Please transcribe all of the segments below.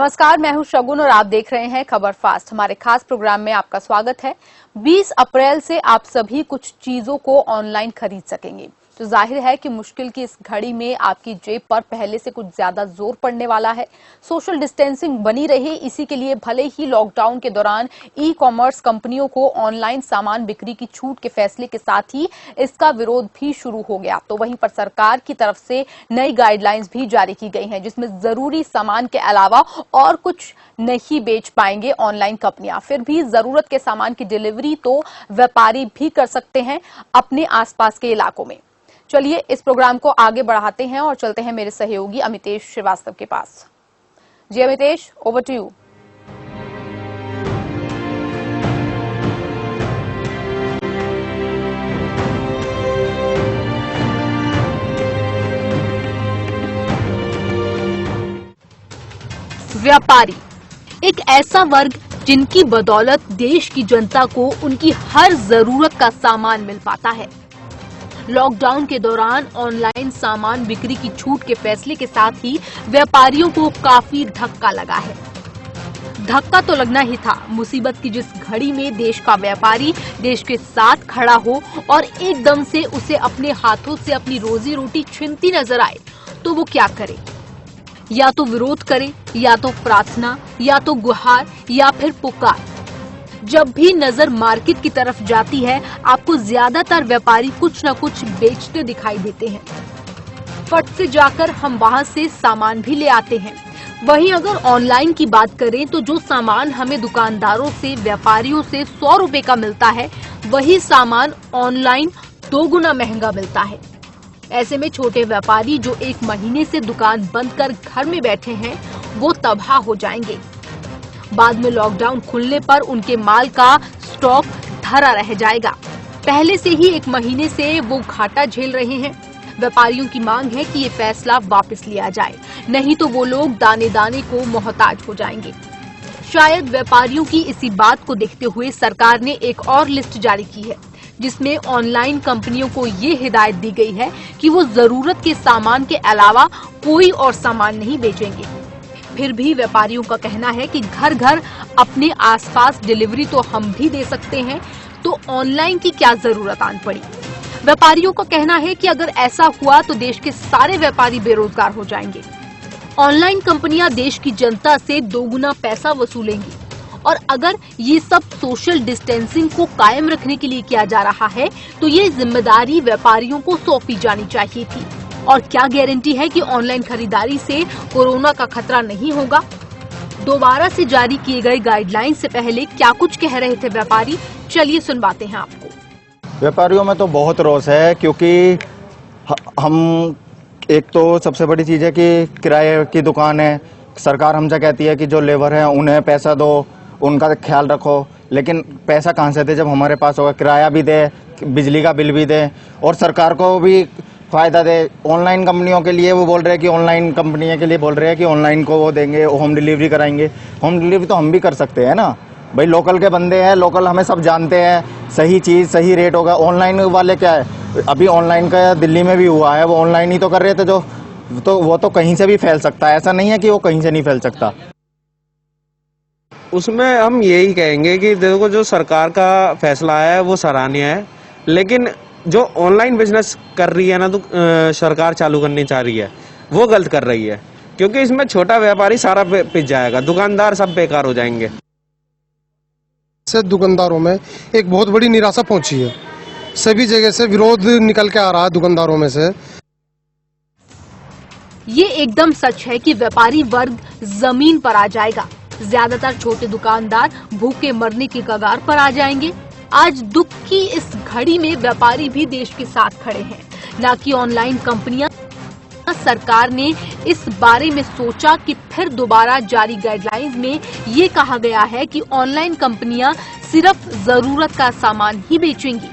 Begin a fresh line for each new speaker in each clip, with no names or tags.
नमस्कार, मैं हूं शगुन और आप देख रहे हैं खबर फास्ट। हमारे खास प्रोग्राम में आपका स्वागत है। 20 अप्रैल से आप सभी कुछ चीजों को ऑनलाइन खरीद सकेंगे। तो जाहिर है कि मुश्किल की इस घड़ी में आपकी जेब पर पहले से कुछ ज्यादा जोर पड़ने वाला है। सोशल डिस्टेंसिंग बनी रहे, इसी के लिए भले ही लॉकडाउन के दौरान ई कॉमर्स कंपनियों को ऑनलाइन सामान बिक्री की छूट के फैसले के साथ ही इसका विरोध भी शुरू हो गया। तो वहीं पर सरकार की तरफ से नई गाइडलाइंस भी जारी की गई हैं, जिसमें जरूरी सामान के अलावा और कुछ नहीं बेच पाएंगे ऑनलाइन कंपनियां। फिर भी जरूरत के सामान की डिलीवरी तो व्यापारी भी कर सकते हैं अपने आसपास के इलाकों में। चलिए इस प्रोग्राम को आगे बढ़ाते हैं और चलते हैं मेरे सहयोगी अमितेश श्रीवास्तव के पास। जी अमितेश, ओवर टू यू। व्यापारी एक ऐसा वर्ग जिनकी बदौलत देश की जनता को उनकी हर जरूरत का सामान मिल पाता है। लॉकडाउन के दौरान ऑनलाइन सामान बिक्री की छूट के फैसले के साथ ही व्यापारियों को काफी धक्का लगा है। धक्का तो लगना ही था। मुसीबत की जिस घड़ी में देश का व्यापारी देश के साथ खड़ा हो और एकदम से उसे अपने हाथों से अपनी रोजी रोटी छिनती नजर आए, तो वो क्या करे? या तो विरोध करे, या तो प्रार्थना, या तो गुहार, या फिर पुकार। जब भी नजर मार्केट की तरफ जाती है, आपको ज्यादातर व्यापारी कुछ न कुछ बेचते दिखाई देते हैं। फट से जाकर हम वहां से सामान भी ले आते हैं। वहीं अगर ऑनलाइन की बात करें तो जो सामान हमें दुकानदारों से, व्यापारियों से 100 रुपए का मिलता है, वही सामान ऑनलाइन 2 गुना महंगा मिलता है। ऐसे में छोटे व्यापारी जो 1 महीने से दुकान बंद कर घर में बैठे हैं, वो तबाह हो जाएंगे। बाद में लॉकडाउन खुलने पर उनके माल का स्टॉक धरा रह जाएगा। पहले से ही 1 महीने से वो घाटा झेल रहे हैं। व्यापारियों की मांग है कि ये फैसला वापस लिया जाए, नहीं तो वो लोग दाने दाने को मोहताज हो जाएंगे। शायद व्यापारियों की इसी बात को देखते हुए सरकार ने एक और लिस्ट जारी की है, जिसमें ऑनलाइन कंपनियों को ये हिदायत दी गई है कि वो जरूरत के सामान के अलावा कोई और सामान नहीं बेचेंगे। फिर भी व्यापारियों का कहना है कि घर घर अपने आसपास डिलीवरी तो हम भी दे सकते हैं, तो ऑनलाइन की क्या जरूरत आन पड़ी। व्यापारियों का कहना है कि अगर ऐसा हुआ तो देश के सारे व्यापारी बेरोजगार हो जाएंगे। ऑनलाइन कंपनियां देश की जनता से 2 गुना पैसा वसूलेंगी, और अगर ये सब सोशल डिस्टेंसिंग को कायम रखने के लिए किया जा रहा है, तो ये जिम्मेदारी व्यापारियों को सौंपी जानी चाहिए थी। और क्या गारंटी है कि ऑनलाइन खरीदारी से कोरोना का खतरा नहीं होगा? दोबारा से जारी किए गए गाइडलाइन से पहले क्या कुछ कह रहे थे व्यापारी, चलिए सुनवाते हैं आपको।
व्यापारियों में तो बहुत रोष है, क्योंकि हम एक तो सबसे बड़ी चीज है कि किराए की दुकान है। सरकार हमसे कहती है कि जो लेबर है उन्हें पैसा दो, उनका ख्याल रखो, लेकिन पैसा कहाँ से दे जब हमारे पास होगा? किराया भी दे, बिजली का बिल भी दे, और सरकार को भी फायदा दे। ऑनलाइन कंपनियों के लिए वो बोल रहे हैं कि ऑनलाइन कंपनियों के लिए बोल रहे हैं कि ऑनलाइन को वो देंगे, होम डिलीवरी कराएंगे। होम डिलीवरी तो हम भी कर सकते हैं ना भाई, लोकल के बंदे हैं, लोकल हमें सब जानते हैं, सही चीज सही रेट होगा। ऑनलाइन वाले क्या है, अभी ऑनलाइन का दिल्ली में भी हुआ है, वो ऑनलाइन ही तो कर रहे थे, जो तो वो तो कहीं से भी फैल सकता है, ऐसा नहीं है कि वो कहीं से नहीं फैल सकता।
उसमें हम यही कहेंगे कि देखो, जो सरकार का फैसला है वो सराहनीय है, लेकिन जो ऑनलाइन बिजनेस कर रही है ना, तो सरकार चालू करनी चाह रही है, वो गलत कर रही है। क्योंकि इसमें छोटा व्यापारी सारा पिस जाएगा, दुकानदार सब बेकार हो जाएंगे।
से दुकानदारों में एक बहुत बड़ी निराशा पहुंची है। सभी जगह से विरोध निकल के आ रहा है दुकानदारों में से।
ये एकदम सच है कि व्यापारी वर्ग जमीन पर आ जाएगा। ज्यादातर छोटे दुकानदार भूखे मरने की कगार पर आ जाएंगे। आज दुख की इस घड़ी में व्यापारी भी देश के साथ खड़े हैं, न कि ऑनलाइन कंपनियां। सरकार ने इस बारे में सोचा कि फिर दोबारा जारी गाइडलाइंस में ये कहा गया है कि ऑनलाइन कंपनियां सिर्फ जरूरत का सामान ही बेचेंगी।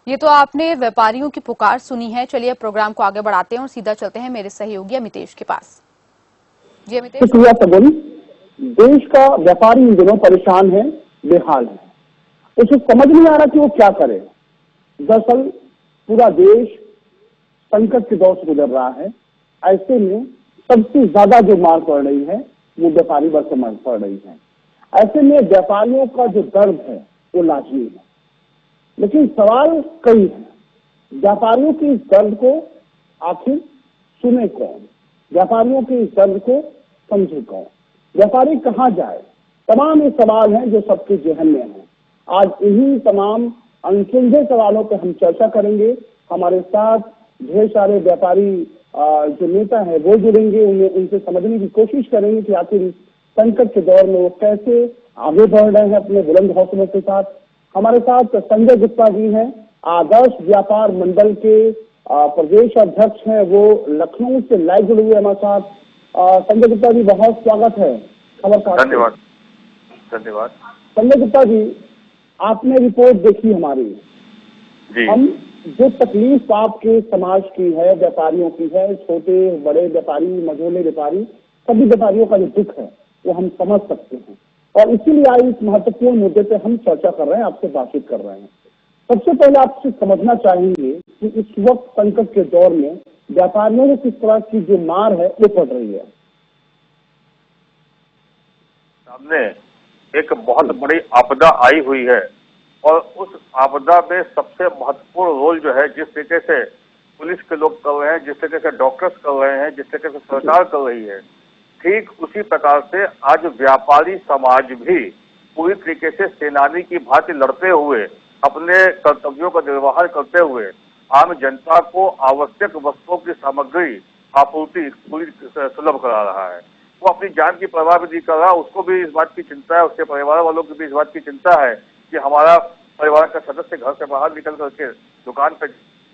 ये तो आपने व्यापारियों की पुकार सुनी है। चलिए प्रोग्राम को आगे बढ़ाते हैं और सीधा चलते हैं मेरे सहयोगी अमितेश के पास। जी अमितेश।
शुक्रिया सगुन। देश का व्यापारी इन दिनों परेशान है, बेहाल है। उसे समझ नहीं आ रहा कि वो क्या करे। दरअसल पूरा देश संकट के दौर से गुजर रहा है। ऐसे में सबसे ज्यादा जो मार पड़ रही है वो व्यापारी वर्ग को मार पड़ रही है। ऐसे में व्यापारियों का जो दर्द है वो लाजमी है, लेकिन सवाल कई है। व्यापारियों के इस दर्द को आखिर सुने कौन, व्यापारियों के इस दर्द को समझे कौन, व्यापारी कहाँ जाए? तमाम ये सवाल हैं जो सबके जहन में हैं। आज इन्हीं तमाम अनसुलझे सवालों पर हम चर्चा करेंगे। हमारे साथ ढेर सारे व्यापारी जो नेता है वो जुड़ेंगे, उन्हें उनसे समझने की कोशिश करेंगे कि आखिर इस संकट के दौर में वो कैसे आगे बढ़ रहे हैं अपने बुलंद हौसलों के साथ। हमारे साथ संजय गुप्ता जी हैं, आदर्श व्यापार मंडल के प्रदेश अध्यक्ष हैं, वो लखनऊ से लाइव जुड़े हुए हमारे साथ। संजय गुप्ता जी, बहुत स्वागत है खबर का।
धन्यवाद। धन्यवाद।
संजय गुप्ता जी, आपने रिपोर्ट देखी हमारी
जी।
हम जो तकलीफ आपके समाज की है, व्यापारियों की है, छोटे बड़े व्यापारी, मझोले व्यापारी, सभी व्यापारियों का जो दुख है वो हम समझ सकते हैं, और इसीलिए आज इस महत्वपूर्ण मुद्दे पे हम चर्चा कर रहे हैं, आपसे बातचीत कर रहे हैं। सबसे पहले आपसे समझना चाहेंगे कि इस वक्त संकट के दौर में व्यापारियों को किस तरह की जो मार है वो पड़ रही है।
सामने एक बहुत बड़ी आपदा आई हुई है, और उस आपदा में सबसे महत्वपूर्ण रोल जो है, जिस तरीके से पुलिस के लोग कर रहे हैं, जिस तरीके से डॉक्टर्स कर रहे हैं, जिस तरीके से सरकार कर रही है, ठीक उसी प्रकार से आज व्यापारी समाज भी पूरी तरीके से सेनानी की भांति लड़ते हुए, अपने कर्तव्यों का निर्वहन करते हुए आम जनता को आवश्यक वस्तुओं की सामग्री आपूर्ति पूरी सुलभ करा रहा है। वो अपनी जान की परवाह भी नहीं कर रहा, उसको भी इस बात की चिंता है, उसके परिवार वालों की भी इस बात की चिंता है कि हमारा परिवार का सदस्य घर से बाहर निकल करके दुकान पे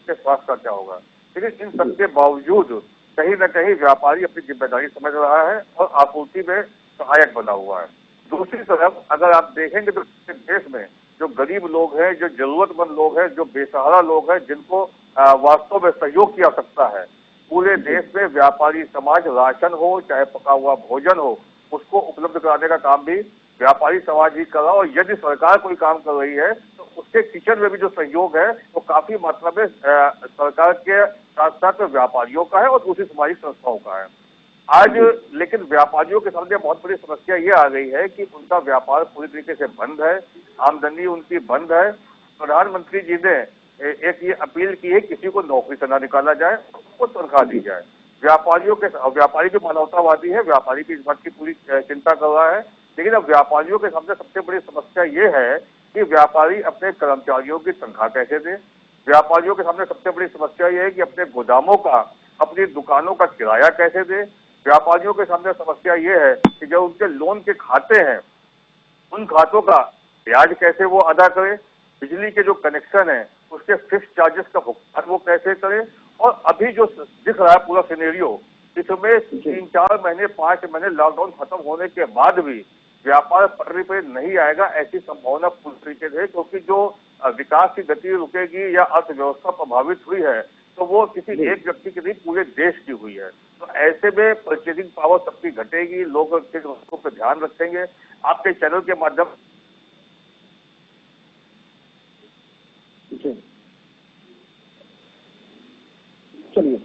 स्वास्थ्य का क्या होगा। लेकिन इन सबके बावजूद कहीं न कहीं व्यापारी अपनी जिम्मेदारी समझ रहा है और आपूर्ति में सहायक बना हुआ है। दूसरी तरफ अगर आप देखेंगे तो देश में जो गरीब लोग हैं, जो जरूरतमंद लोग हैं, जो बेसहारा लोग हैं, जिनको वास्तव में सहयोग की आवश्यकता है, पूरे देश में व्यापारी समाज राशन हो चाहे पका हुआ भोजन हो, उसको उपलब्ध कराने का काम भी व्यापारी समाज ही कर रहा है। और यदि सरकार कोई काम कर रही है तो उसके किचन में भी जो सहयोग है वो काफी मात्रा में सरकार के साथ साथ व्यापारियों का है और दूसरी सामाजिक संस्थाओं का है। आज लेकिन व्यापारियों के सामने बहुत बड़ी समस्या ये आ गई है कि उनका व्यापार पूरी तरीके से बंद है, आमदनी उनकी बंद है। प्रधानमंत्री जी ने एक ये अपील की है किसी को नौकरी से ना निकाला जाए, उसको तनख्वाह दी जाए। व्यापारी जो मानवतावादी है, व्यापारी की इस बात की पूरी चिंता कर रहा है। लेकिन अब व्यापारियों के सामने सबसे बड़ी समस्या ये है कि व्यापारी अपने कर्मचारियों की तनख्वाह कैसे दे। व्यापारियों के सामने सबसे बड़ी समस्या ये है कि अपने गोदामों का, अपनी दुकानों का किराया कैसे दे। व्यापारियों के सामने समस्या ये है कि जो उनके लोन के खाते हैं, उन खातों का ब्याज कैसे वो अदा करे। बिजली के जो कनेक्शन है उसके फिक्स चार्जेस का भुगतान वो कैसे करे। और अभी जो दिख रहा है पूरा सिनेरियो, इसमें 3-4 महीने 5 महीने लॉकडाउन खत्म होने के बाद भी व्यापार पटरी पे नहीं आएगा, ऐसी संभावना पूरी तरीके से, क्योंकि जो विकास की गति रुकेगी या अर्थव्यवस्था प्रभावित हुई है तो वो किसी एक व्यक्ति की नहीं, पूरे देश की हुई है। तो ऐसे में परचेजिंग पावर सबकी घटेगी, लोग किन वस्तुओं पर ध्यान रखेंगे। आपके चैनल के माध्यम
चलिए,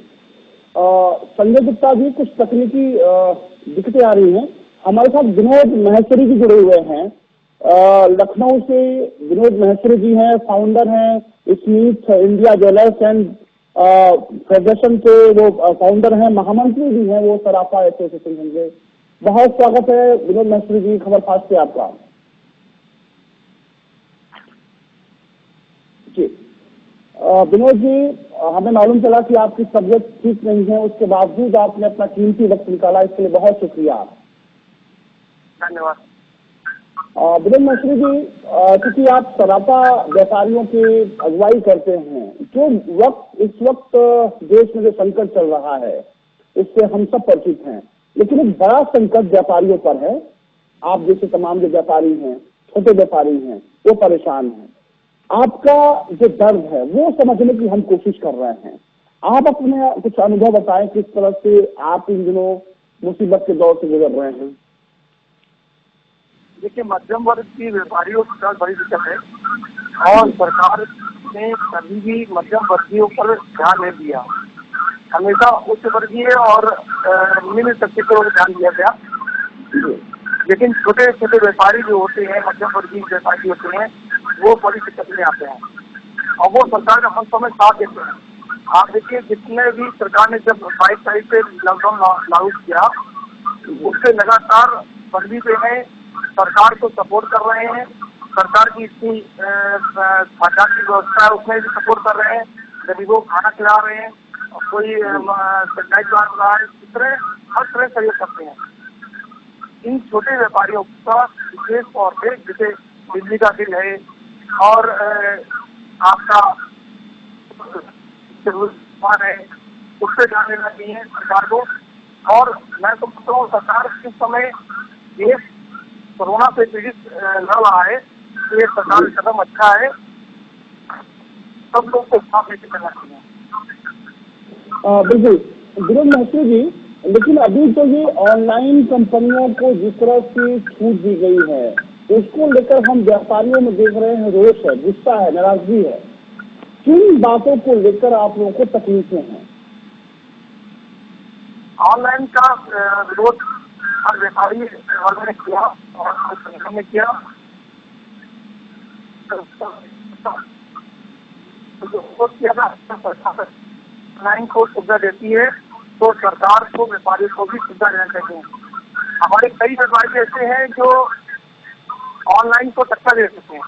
संजय गुप्ता जी, कुछ तकनीकी दिक्कतें आ रही हैं। हमारे साथ विनोद महेश्वरी जी जुड़े हुए हैं लखनऊ से। विनोद महेश्वरी जी हैं, फाउंडर हैं Smith India jewellers and federation के, वो फाउंडर हैं, महामंत्री भी हैं वो सराफा एसोसिएशन के। बहुत स्वागत है विनोद महेश्वरी जी खबर फास्ट पे आपका। जी विनोद जी, हमें मालूम चला कि आपकी तबीयत ठीक नहीं है, उसके बावजूद आपने अपना कीमती वक्त निकाला, इसके लिए बहुत शुक्रिया।
धन्यवाद।
विनोद महेश्वरी जी, क्योंकि आप सराफा व्यापारियों की अगुवाई करते हैं, जो वक्त इस वक्त देश में जो संकट चल रहा है उससे हम सब परिचित हैं, लेकिन एक बड़ा संकट व्यापारियों पर है। आप जैसे तमाम जो व्यापारी हैं, छोटे व्यापारी हैं, वो परेशान हैं। आपका जो दर्द है वो समझने की हम कोशिश कर रहे हैं। आप अपने कुछ अनुभव बताएं, किस तरह से आप इन दिनों मुसीबत के दौर से गुजर रहे हैं।
देखिए, मध्यम वर्ग की व्यापारियों के साथ बड़ी दिक्कत है। और सरकार ने कभी भी मध्यम वर्गीयों पर ध्यान नहीं दिया। हमेशा उच्च वर्गीय और निम्न तबके पर ध्यान दिया गया। लेकिन छोटे छोटे व्यापारी जो होते हैं, मध्यम वर्गीय व्यापारी होते हैं, वो बड़ी दिक्कत में आते हैं और वो सरकार का हर समय साथ देते हैं। आप देखिए, जितने भी सरकार ने जब 22 तारीख से लॉकडाउन लागू किया, उससे लगातार बंदी पे है, सरकार को सपोर्ट कर रहे हैं, सरकार की इतनी खाद्यान्न की व्यवस्था है उसमें भी सपोर्ट कर रहे हैं, गरीबों को खाना खिला रहे हैं, और कोई सैनिटाइज बना रहा है, इस तरह हर तरह सहयोग करते हैं। इन छोटे व्यापारियों का विशेष तौर पे, जैसे बिजली का बिल है और आपका सामान है, उस पर ध्यान देना चाहिए सरकार को। और मैं तो कहता हूँ, सरकार इस समय देश कोरोना से पीड़ित लड़ रहा है, तो ये सरकार का कदम अच्छा है, सब लोग को साथ लेकर चलना चाहिए।
बिल्कुल विनोद महतो जी, लेकिन अभी तो ये ऑनलाइन कंपनियों को जिस तरह से छूट दी गई है, उसको लेकर हम व्यापारियों में देख रहे हैं रोष है, गुस्सा है, नाराजगी है। किन बातों को लेकर आप लोगों को तकलीफें हैं?
ऑनलाइन का विरोध हर व्यापारी वर्ग ने किया और संगठन ने किया। ऑनलाइन को सुविधा देती है तो सरकार को व्यापारी को भी सुविधा देना चाहिए। हमारे कई व्यापारी ऐसे हैं जो ऑनलाइन को टक्कर दे सकते हैं,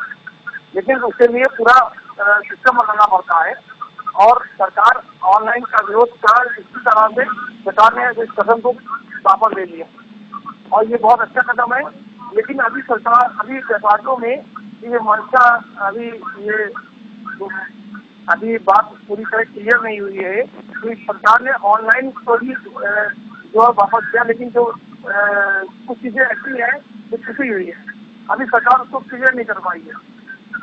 लेकिन उसके लिए पूरा सिस्टम बनाना पड़ता है और सरकार ऑनलाइन का विरोध कर इसी तरह से सरकार ने इस कदम को वापस ले लिया और ये बहुत अच्छा कदम है। लेकिन अभी सरकार, अभी व्यापारियों में ये मंशा, अभी बात पूरी तरह क्लियर नहीं हुई है कि सरकार ने ऑनलाइन को भी जो वापस किया, लेकिन जो कुछ चीजें ऐसी हैं जो छुपी हुई है, अभी सरकार उसको क्लियर नहीं कर पाई है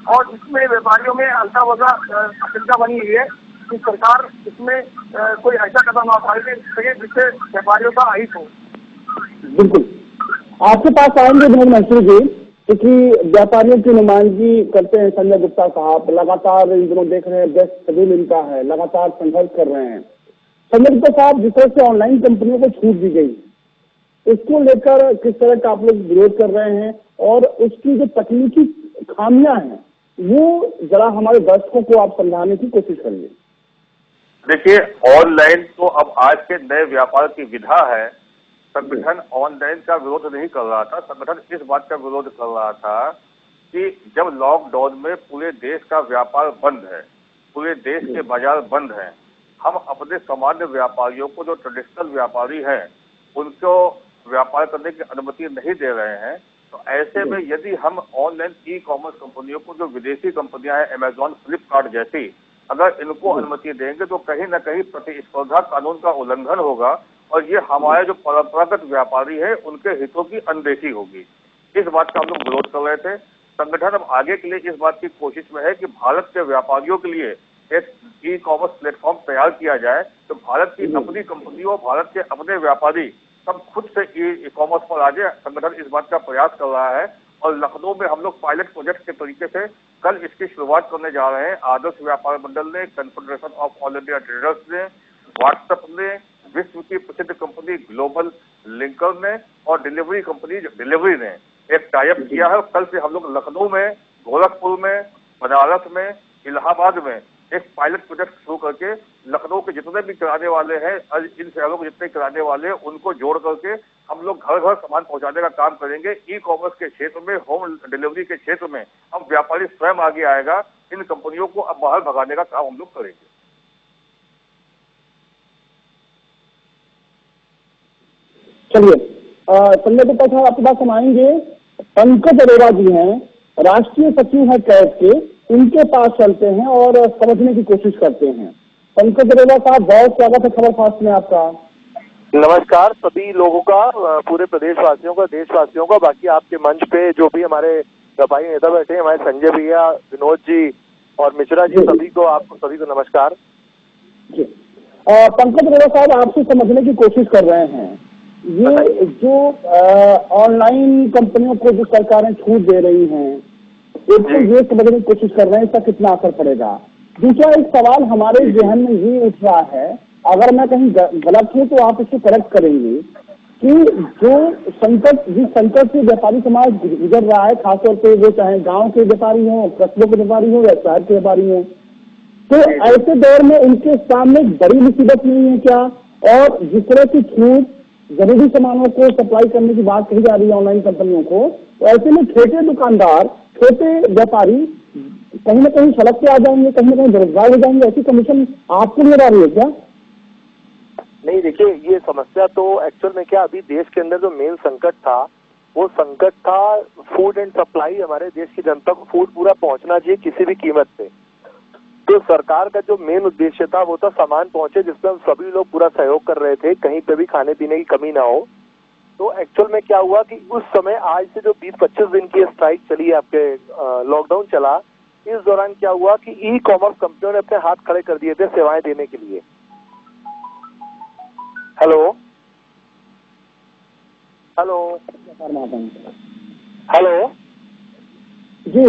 और इसमें व्यापारियों में हल्का वल्का आशंका बनी हुई है कि सरकार इसमें कोई ऐसा कदम उठा सके जिससे व्यापारियों का अहित हो।
बिल्कुल, आपके पास आएंगे विनोद महतो जी, क्योंकि व्यापारियों की नुमाइंदगी करते हैं संजय गुप्ता साहब, लगातार इन दिनों देख रहे हैं बेस्ट शेड्यूल इनका है, लगातार संघर्ष कर रहे हैं। संजय गुप्ता साहब, जिस तरह से ऑनलाइन कंपनियों को छूट दी गई, इसको लेकर किस तरह का आप लोग विरोध कर रहे हैं और उसकी जो तकनीकी खामियां हैं वो जरा हमारे दर्शकों को आप समझाने की कोशिश करिए।
देखिए, ऑनलाइन तो अब आज के नए व्यापार की विधा है। संगठन ऑनलाइन का विरोध नहीं कर रहा था, संगठन इस बात का विरोध कर रहा था कि जब लॉकडाउन में पूरे देश का व्यापार बंद है, पूरे देश के बाजार बंद हैं, हम अपने सामान्य व्यापारियों को, जो ट्रेडिशनल व्यापारी हैं, उनको व्यापार करने की अनुमति नहीं दे रहे हैं। तो ऐसे में यदि हम ऑनलाइन ई कॉमर्स कंपनियों को, जो विदेशी कंपनियां हैं अमेजॉन, फ्लिपकार्ट जैसी, अगर इनको अनुमति देंगे तो कहीं ना कहीं प्रतिस्पर्धा कानून का उल्लंघन होगा और ये हमारे जो परंपरागत व्यापारी है उनके हितों की अनदेखी होगी। इस बात का हम लोग विरोध कर रहे थे। संगठन अब आगे के लिए इस बात की कोशिश में है कि भारत के व्यापारियों के लिए एक ई कॉमर्स प्लेटफॉर्म तैयार किया जाए, तो भारत की अपनी कंपनियों, भारत के अपने व्यापारी सब खुद से ई कॉमर्स पर आ जाए। संगठन इस बात का प्रयास कर रहा है और लखनऊ में हम लोग पायलट प्रोजेक्ट के तरीके से कल इसकी शुरुआत करने जा रहे हैं। आदर्श व्यापार मंडल ने, confederation of all India traders ने, व्हाट्सएप ने, विश्व की प्रसिद्ध कंपनी ग्लोबल लिंकर ने और डिलीवरी कंपनी डिलीवरी ने एक टाइप किया है। कल से हम लोग लखनऊ में, गोरखपुर में, बनारस में, इलाहाबाद में एक पायलट प्रोजेक्ट शुरू करके लखनऊ के जितने भी किराने वाले हैं, इन शहरों में जितने किराने वाले हैं, उनको जोड़ करके हम लोग घर घर सामान पहुंचाने का काम करेंगे। ई कॉमर्स के क्षेत्र में, होम डिलीवरी के क्षेत्र में अब व्यापारी स्वयं आगे आएगा। इन कंपनियों को अब बाहर भगाने का काम हम लोग करेंगे।
चलिए, संजय गुप्ता साहब आपके पास हम आएंगे। पंकज अरोड़ा जी हैं, राष्ट्रीय सचिव है कैट के, उनके पास चलते हैं और समझने की कोशिश करते हैं। पंकज अरोड़ा साहब, बहुत स्वागत है खबर फास्ट में आपका।
नमस्कार सभी लोगों का, पूरे प्रदेशवासियों का, देशवासियों का, बाकी आपके मंच पे जो भी हमारे व्यापारी नेता बैठे हैं, हमारे संजय भैया, विनोद जी और मिश्रा जी, सभी को, आपको सभी को नमस्कार।
पंकज अरोड़ा साहब, आपसे समझने की कोशिश कर रहे हैं, ये जो ऑनलाइन कंपनियों को जो सरकारें छूट दे रही हैं, एक तो ये समझने की कोशिश कर रहे हैं इसका कितना असर पड़ेगा। दूसरा एक सवाल हमारे जहन में ये उठ रहा है, अगर मैं कहीं गलत हूँ तो आप इसको करेक्ट करेंगे, कि जो जिस संकट से व्यापारी समाज गुजर रहा है, खासतौर पे वो चाहे गांव के व्यापारी हों, कस्बों के व्यापारी हों या शहर के व्यापारी हों, तो ऐसे दौर में उनके सामने बड़ी मुसीबत नहीं है क्या? और जिस तरह की छूट जरूरी सामानों को सप्लाई करने की बात कही जा रही है ऑनलाइन कंपनियों को, तो ऐसे में छोटे दुकानदार, छोटे व्यापारी कहीं ना कहीं सड़क पे आ जाएंगे, कहीं ना कहीं बेरोजगार हो जाएंगे। ऐसी कंडीशन आपको नजर आ रही है क्या?
नहीं, देखिए, ये समस्या तो एक्चुअल में क्या, अभी देश के अंदर जो मेन संकट था वो संकट था फूड एंड सप्लाई। हमारे देश की जनता को फूड पूरा पहुंचना चाहिए किसी भी कीमत पे। तो सरकार का जो मेन उद्देश्य था वो था सामान पहुंचे, जिसमें हम सभी लोग पूरा सहयोग कर रहे थे, कहीं पे भी खाने पीने की कमी ना हो। तो एक्चुअल में क्या हुआ कि उस समय, आज से जो 20-25 दिन की स्ट्राइक चली है, आपके लॉकडाउन चला, इस दौरान क्या हुआ कि ई कॉमर्स कंपनियों ने अपने हाथ खड़े कर दिए थे सेवाएं देने के लिए। हेलो हेलो हेलो
जी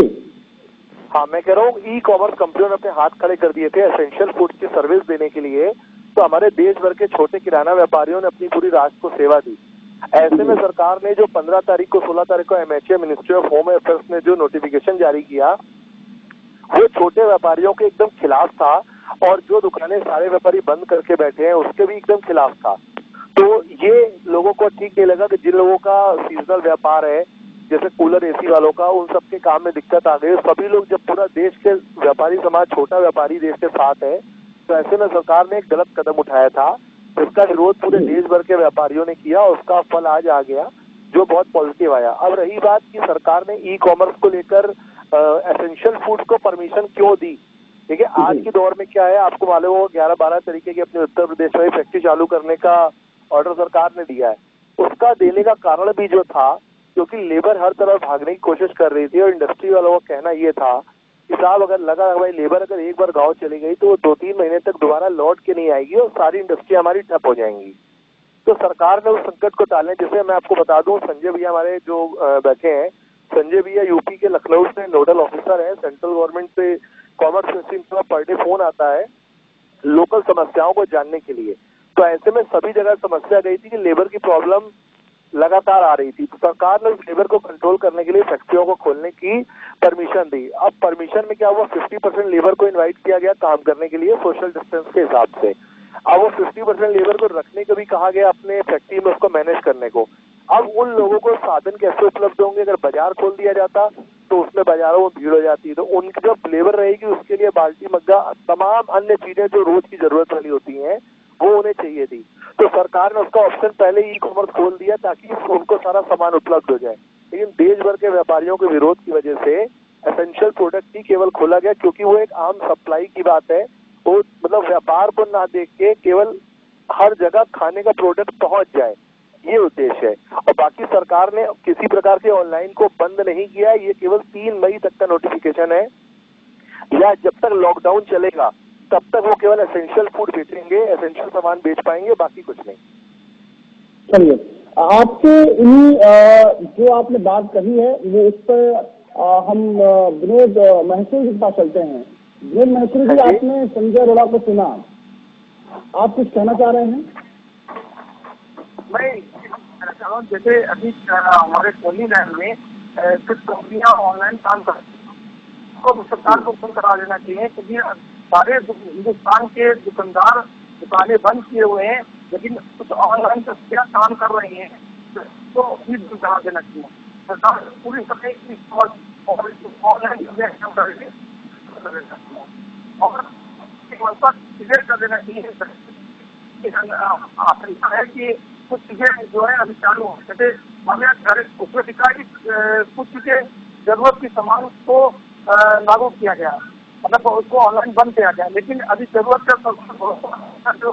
हाँ, मैं कह रहा हूँ ई कॉमर्स कंपनियों ने अपने हाथ खड़े कर दिए थे एसेंशियल फूड की सर्विस देने के लिए। तो हमारे देश भर के छोटे किराना व्यापारियों ने अपनी पूरी राष्ट्र को सेवा दी। ऐसे में सरकार ने जो 15 तारीख को 16 तारीख को MHA ministry of home affairs ने जो नोटिफिकेशन जारी किया, वो छोटे व्यापारियों के एकदम खिलाफ था, और जो दुकानें सारे व्यापारी बंद करके बैठे हैं उसके भी एकदम खिलाफ था। तो ये लोगों को ठीक नहीं लगा कि जिन लोगों का सीजनल व्यापार है, जैसे कूलर AC वालों का, उन सबके काम में दिक्कत आ गई। सभी लोग, जब पूरा देश के व्यापारी समाज, छोटा व्यापारी देश के साथ है, तो ऐसे में सरकार ने एक गलत कदम उठाया था, जिसका विरोध पूरे देश भर के व्यापारियों ने किया। उसका फल आज आ गया, जो बहुत पॉजिटिव आया। अब रही बात कि सरकार ने ई कॉमर्स को लेकर एसेंशियल फूड को परमिशन क्यों दी। ठीक है, आज के दौर में क्या है, आपको मालूम हो, 11-12 तरीके की अपने उत्तर प्रदेश में फैक्ट्री चालू करने का ऑर्डर सरकार ने दिया है। उसका देने का कारण भी जो था, क्योंकि लेबर हर तरफ भागने की कोशिश कर रही थी, और इंडस्ट्री वालों का कहना ये था कि साहब, अगर लगा भाई लेबर अगर एक बार गांव चली गई तो वो 2-3 महीने तक दोबारा लौट के नहीं आएगी, और सारी इंडस्ट्री हमारी ठप हो जाएंगी। तो सरकार ने उस संकट को टालने, जैसे मैं आपको बता दूं, संजय भैया हमारे जो बैठे हैं, संजय भैया यूपी के लखनऊ से नोडल ऑफिसर है। सेंट्रल गवर्नमेंट से कॉमर्स मिनिस्ट्री का पर डे फोन आता है लोकल समस्याओं को जानने के लिए। तो ऐसे में सभी जगह समस्या गई थी कि लेबर की प्रॉब्लम लगातार आ रही थी। तो सरकार ने उस लेबर को कंट्रोल करने के लिए फैक्ट्रियों को खोलने की परमिशन दी। अब परमिशन में क्या हुआ, 50% लेबर को इनवाइट किया गया काम करने के लिए सोशल डिस्टेंस के हिसाब से। अब वो 50% लेबर को रखने को भी कहा गया अपने फैक्ट्री में, उसको मैनेज करने को। अब उन लोगों को साधन कैसे उपलब्ध होंगे? अगर बाजार खोल दिया जाता तो उसमें बाजारों में भीड़ हो जाती है, तो उनकी जो लेबर रहेगी उसके लिए बाल्टी, मग्गा, तमाम अन्य चीजें जो रोज की जरूरत वाली होती हैं, वो उन्हें चाहिए थी। तो सरकार ने उसका ऑप्शन पहले ई कॉमर्स खोल दिया ताकि उनको सारा सामान उपलब्ध हो जाए। लेकिन देश भर के व्यापारियों के विरोध की वजह से एसेंशियल प्रोडक्ट ही केवल खोला गया, क्योंकि वो एक आम सप्लाई की बात है। वो मतलब व्यापार को ना देख के केवल हर जगह खाने का प्रोडक्ट पहुंच जाए, ये उद्देश्य है। और बाकी सरकार ने किसी प्रकार के ऑनलाइन को बंद नहीं किया है। ये केवल 3 मई तक का नोटिफिकेशन है, या जब तक लॉकडाउन चलेगा तब तक वो केवल एसेंशियल फूड बेचेंगे, एसेंशियल सामान बेच पाएंगे, बाकी कुछ नहीं।
चलिए, आपके इन्हीं जो आपने बात कही है वो उस पर हम विनोद महसूर के पास चलते हैं। विनोद महसूर जी, आपने संजय अरोड़ा को सुना, आप कुछ कहना चाह रहे हैं?
मैं कहना चाह रहा हूँ, जैसे अभी हमारे टोलीलैंड में कुछ कंपनियां ऑनलाइन काम कर रही हैं, तो सरकार को बंद करा देना चाहिए, क्योंकि सारे हिंदुस्तान के दुकानदार दुकानें बंद किए हुए हैं, लेकिन कुछ ऑनलाइन क्या काम कर रही हैं, तो भी बंद करा देना चाहिए। सरकार पूरी सके की ऑनलाइन काम कर रही है, और क्लियर कर देना चाहिए। ऐसा है कि कुछ चीजें जो है अभी चालू हो, जैसे हमें घर उसमें दिखा कि कुछ चीजें जरूरत की सामान को लागू किया गया, मतलब उसको ऑनलाइन बंद किया गया, लेकिन अभी जरूरत का जो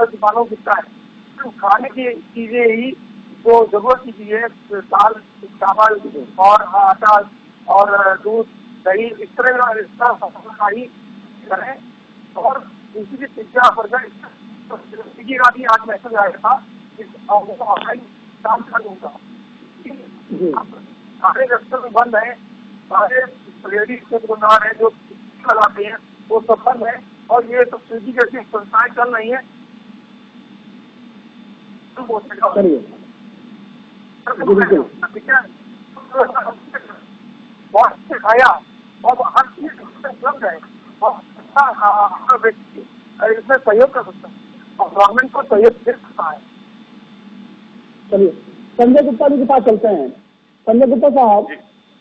दुकानों बिकता है, तो खाने की चीजें ही जो जरूरत की चीजें, दाल, चावल और आटा और दूध, दही, इस तरह ही करें। और दूसरी पिज्जा, बर्गर, स्विगी का भी आज मैसेज आया था ऑनलाइन काम कर दूंगा। सारे रेस्टोरेंट बंद है, सारे लेडीज के दुकानदार है जो लगाते हैं वो सब बंद है और ये सब्सिडी जैसी संस्थाएं चल रही है।
चलिए बिल्कुल
ठीक है, बहुत सिखाया और हर चीज उपलब्ध है और व्यक्ति इसमें सहयोग कर सकता है और गवर्नमेंट को सहयोग दे सकता है।
चलिए संजय गुप्ता जी के पास चलते हैं। संजय गुप्ता साहब,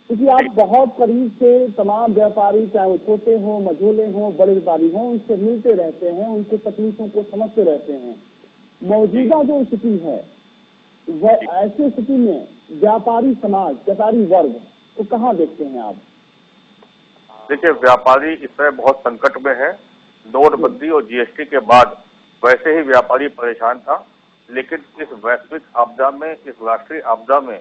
क्योंकि आप बहुत करीब से तमाम व्यापारी, चाहे वो छोटे हों, मझोले हों, बड़े व्यापारी हों, उनसे मिलते रहते हैं, उनकी तकलीफों को समझते रहते हैं। मौजूदा जो स्थिति है वह ऐसी स्थिति में व्यापारी समाज, व्यापारी वर्ग को कहाँ देखते हैं आप?
देखिए, व्यापारी इस समय बहुत संकट में है। नोटबंदी और जीएसटी के बाद वैसे ही व्यापारी परेशान था, लेकिन इस वैश्विक आपदा में, इस राष्ट्रीय आपदा में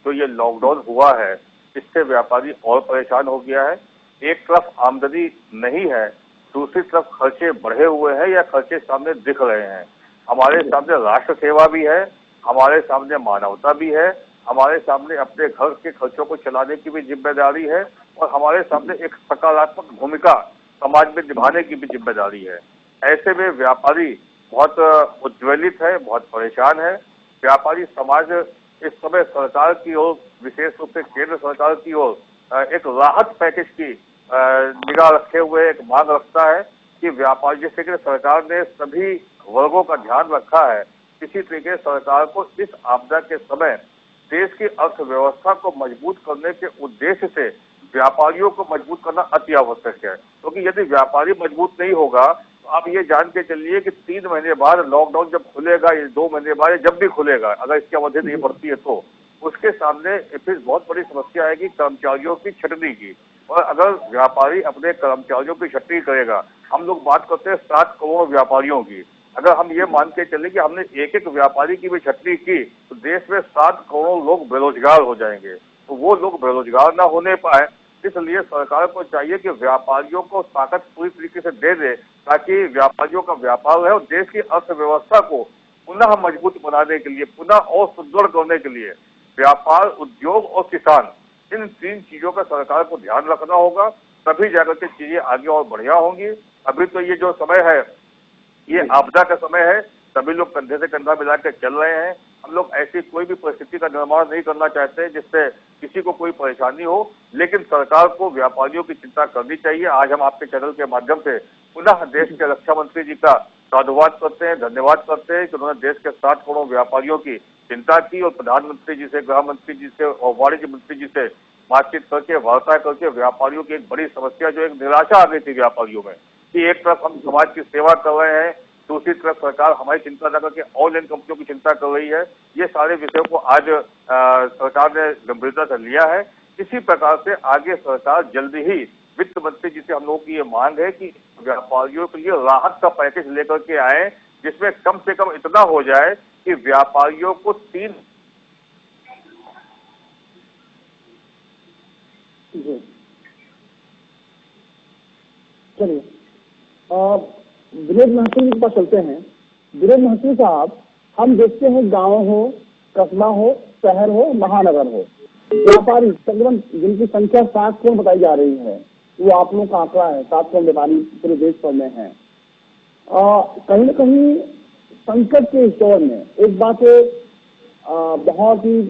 जो ये लॉकडाउन हुआ है, इससे व्यापारी और परेशान हो गया है। एक तरफ आमदनी नहीं है, दूसरी तरफ खर्चे बढ़े हुए हैं या खर्चे सामने दिख रहे हैं। हमारे सामने राष्ट्र सेवा भी है, हमारे सामने मानवता भी है, हमारे सामने अपने घर के खर्चों को चलाने की भी जिम्मेदारी है और हमारे सामने एक सकारात्मक भूमिका समाज में निभाने की भी जिम्मेदारी है। ऐसे में व्यापारी बहुत उज्ज्वलित है, बहुत परेशान है। व्यापारी समाज इस समय सरकार की ओर, विशेष रूप से केंद्र सरकार की ओर एक राहत पैकेज की निगाह रखे हुए एक मांग रखता है कि व्यापारी, जिससे कि सरकार ने सभी वर्गों का ध्यान रखा है, इसी तरीके सरकार को इस आपदा के समय देश की अर्थव्यवस्था को मजबूत करने के उद्देश्य से व्यापारियों को मजबूत करना अति आवश्यक है। क्योंकि यदि व्यापारी मजबूत नहीं होगा तो आप ये जान के चलिए कि 3 महीने बाद लॉकडाउन जब खुलेगा, या 2 महीने बाद जब भी खुलेगा, अगर इसकी अवधि नहीं बढ़ती है तो उसके सामने फिर बहुत बड़ी समस्या आएगी कर्मचारियों की छटनी की। और अगर व्यापारी अपने कर्मचारियों की छटनी करेगा, हम लोग बात करते हैं 7 करोड़ व्यापारियों की, अगर हम ये मान के चले कि हमने एक एक व्यापारी की भी छटनी की तो देश में 7 करोड़ लोग बेरोजगार हो जाएंगे। तो वो लोग बेरोजगार ना होने पाए, इसलिए सरकार को चाहिए कि व्यापारियों को ताकत पूरी तरीके से दे दे ताकि व्यापारियों का व्यापार रहे और देश की अर्थव्यवस्था को पुनः मजबूत बनाने के लिए, पुनः और सुदृढ़ करने के लिए व्यापार, उद्योग और किसान, इन 3 चीजों का सरकार को ध्यान रखना होगा, तभी जाकर के चीजें आगे और बढ़िया होंगी। अभी तो ये जो समय है ये आपदा का समय है, सभी लोग कंधे से कंधा मिलाकर चल रहे हैं। हम लोग ऐसी कोई भी परिस्थिति का निर्माण नहीं करना चाहते जिससे किसी को कोई परेशानी हो, लेकिन सरकार को व्यापारियों की चिंता करनी चाहिए। आज हम आपके चैनल के माध्यम से पुनः देश के रक्षा मंत्री जी का साधुवाद करते हैं, धन्यवाद करते हैं कि उन्होंने देश के 7 करोड़ व्यापारियों की चिंता की और प्रधानमंत्री जी से, गृह मंत्री जी से और वाणिज्य मंत्री जी से बातचीत करके, वार्ता करके व्यापारियों की एक बड़ी समस्या, जो एक निराशा आ गई थी व्यापारियों में कि एक तरफ हम समाज की सेवा कर रहे हैं, दूसरी तरफ सरकार हमारी चिंता न करके ऑनलाइन कंपनियों की चिंता कर रही है। ये सारे विषयों को आज सरकार ने गंभीरता से लिया है। इसी प्रकार से आगे सरकार जल्दी ही, वित्त मंत्री जी से हम लोगों की ये मांग है कि व्यापारियों के लिए राहत का पैकेज लेकर के आए, जिसमें कम से कम इतना हो जाए कि व्यापारियों को 3
चलिए विनोद महतो जी के पास चलते हैं। विनोद महतो साहब, हम देखते हैं गांव हो, कस्बा हो, शहर हो, महानगर हो, व्यापारी तकरीबन जिनकी संख्या 7 करोड़ बताई जा रही है, वो आप लोगों का आंकड़ा है, 7 करोड़ व्यापारी पूरे देश भर में है। कहीं न कहीं संकट के इस दौर में एक बात बहुत ही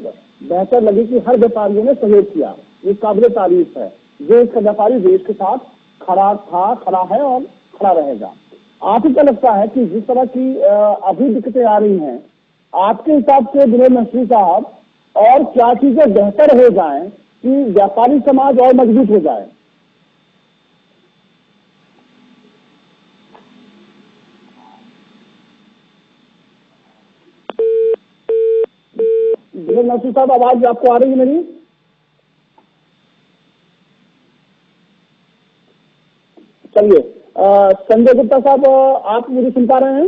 बेहतर लगी कि हर व्यापारियों ने सहयोग किया, ये काबिल तारीफ है। जो इसका व्यापारी देश के साथ खड़ा था, खड़ा है और खड़ा रहेगा। आपको क्या लगता है कि जिस तरह की अभी दिक्कतें आ रही हैं, आपके हिसाब से विनोद महतो साहब, और क्या चीजें बेहतर हो जाएं कि व्यापारी समाज और मजबूत हो जाए? विनोद महतो साहब, आवाज आपको आ रही है मेरी? चलिए संजय गुप्ता साहब, आप मुझे सुन पा रहे हैं?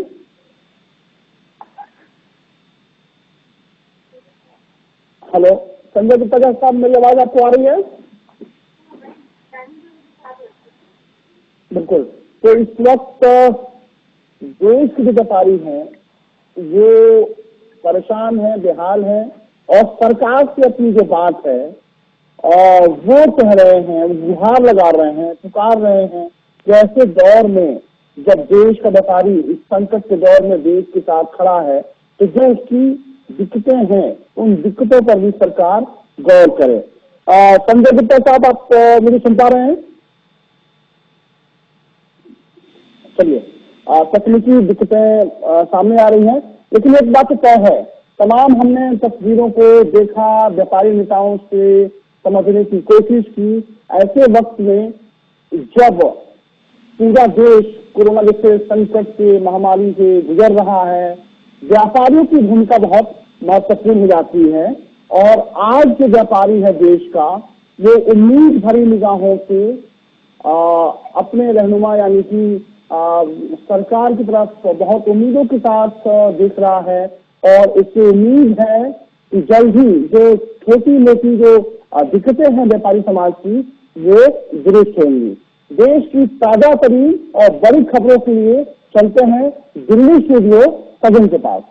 हेलो संजय गुप्ता साहब, मेरी आवाज आपको आ रही है? बिल्कुल। तो इस वक्त देश के जो व्यापारी हैं वो परेशान हैं, बेहाल हैं, और सरकार से अपनी जो बात है वो कह रहे हैं, गुहार लगा रहे हैं, पुकार रहे हैं कि ऐसे दौर में जब देश का व्यापारी इस संकट के दौर में देश के साथ खड़ा है तो जो उसकी दिक्कतें हैं उन दिक्कतों पर भी सरकार गौर करे। संजय गुप्ता साहब, आप मुझे सुन पा रहे हैं? चलिए, तकनीकी दिक्कतें सामने आ रही हैं, लेकिन एक बात तो तय है, तमाम हमने तस्वीरों को देखा, व्यापारी नेताओं से समझने की कोशिश की। ऐसे वक्त में जब पूरा देश कोरोना जैसे संकट से, महामारी से गुजर रहा है, व्यापारियों की भूमिका बहुत महत्वपूर्ण हो जाती है। और आज जो व्यापारी है देश का, वो उम्मीद भरी निगाहों से अपने रहनुमा यानी कि सरकार की तरफ बहुत उम्मीदों के साथ देख रहा है और इससे उम्मीद है कि जल्द ही जो छोटी मोटी जो दिक्कतें हैं व्यापारी समाज की, वो दुरुस्त होंगी। देश की ताजा तरीन और बड़ी खबरों के लिए चलते हैं दिल्ली स्टूडियो सदन के पास।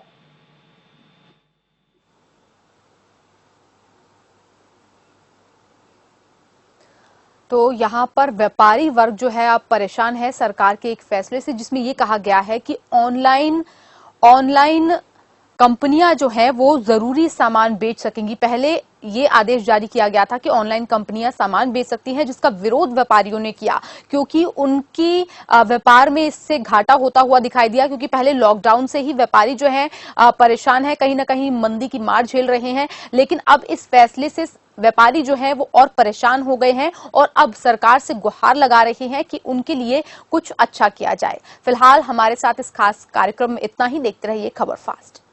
तो यहाँ पर व्यापारी वर्ग जो है अब परेशान है सरकार के एक फैसले से, जिसमें ये कहा गया है कि ऑनलाइन कंपनियां जो है वो जरूरी सामान बेच सकेंगी। पहले ये आदेश जारी किया गया था कि ऑनलाइन कंपनियां सामान बेच सकती हैं, जिसका विरोध व्यापारियों ने किया क्योंकि उनकी व्यापार में इससे घाटा होता हुआ दिखाई दिया, क्योंकि पहले लॉकडाउन से ही व्यापारी जो है परेशान है, कहीं ना कहीं मंदी की मार झेल रहे हैं। लेकिन अब इस फैसले से व्यापारी जो है वो और परेशान हो गए हैं और अब सरकार से गुहार लगा रहे हैं कि उनके लिए कुछ अच्छा किया जाए। फिलहाल हमारे साथ इस खास कार्यक्रम में इतना ही। देखते रहिए खबर फास्ट।